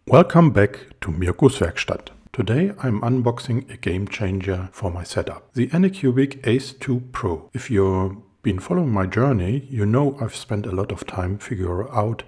Welcome back to Mirko's Werkstatt. Today I'm unboxing a game changer for my setup, the Anycubic ACE2 Pro. If you've been following my journey, you know I've spent a lot of time figuring out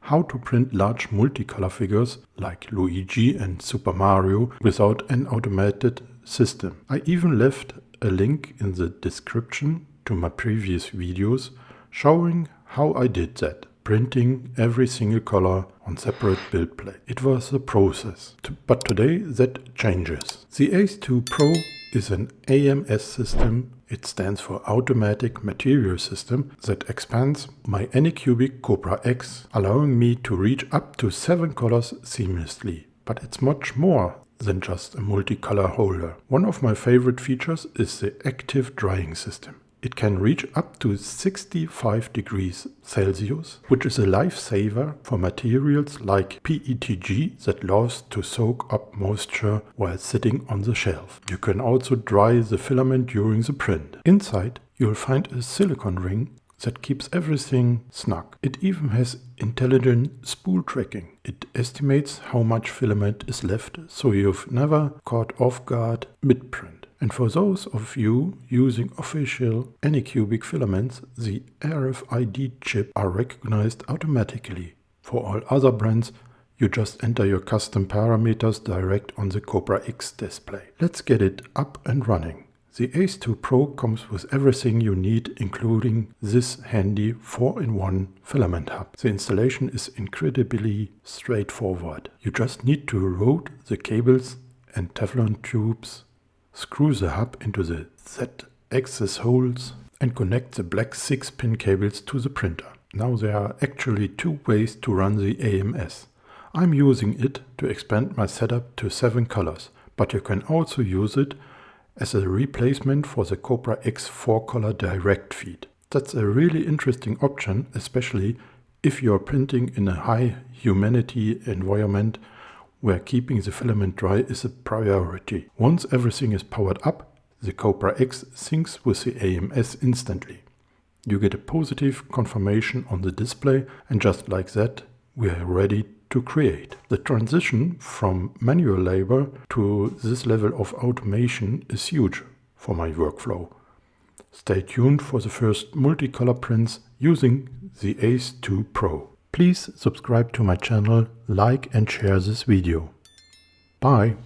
how to print large multicolor figures like Luigi and Super Mario without an automated system. I even left a link in the description to my previous videos showing how I did that, printing every single color on separate build plate. It was a process, but today that changes. The ACE2 Pro is an AMS system. It stands for Automatic Material System that expands my Anycubic Kobra X, allowing me to reach up to 7 colors seamlessly. But it's much more than just a multicolor holder. One of my favorite features is the active drying system. It can reach up to 65 degrees Celsius, which is a lifesaver for materials like PETG that loves to soak up moisture while sitting on the shelf. You can also dry the filament during the print. Inside, you'll find a silicone ring that keeps everything snug. It even has intelligent spool tracking. It estimates how much filament is left, so you've never caught off guard mid-print. And for those of you using official Anycubic filaments, the RFID chip are recognized automatically. For all other brands, you just enter your custom parameters direct on the Kobra X display. Let's get it up and running. The ACE2 Pro comes with everything you need, including this handy 4-in-1 filament hub. The installation is incredibly straightforward. You just need to route the cables and Teflon tubes, screw the hub into the Z-axis holes and connect the black 6-pin cables to the printer. Now there are actually 2 ways to run the AMS. I'm using it to expand my setup to 7 colors, but you can also use it as a replacement for the Kobra X 4-color direct feed. That's a really interesting option, especially if you're printing in a high humidity environment where keeping the filament dry is a priority. Once everything is powered up, the Kobra X syncs with the AMS instantly. You get a positive confirmation on the display, and just like that, we are ready to create. The transition from manual labor to this level of automation is huge for my workflow. Stay tuned for the first multicolor prints using the ACE2 Pro. Please subscribe to my channel, like and share this video. Bye!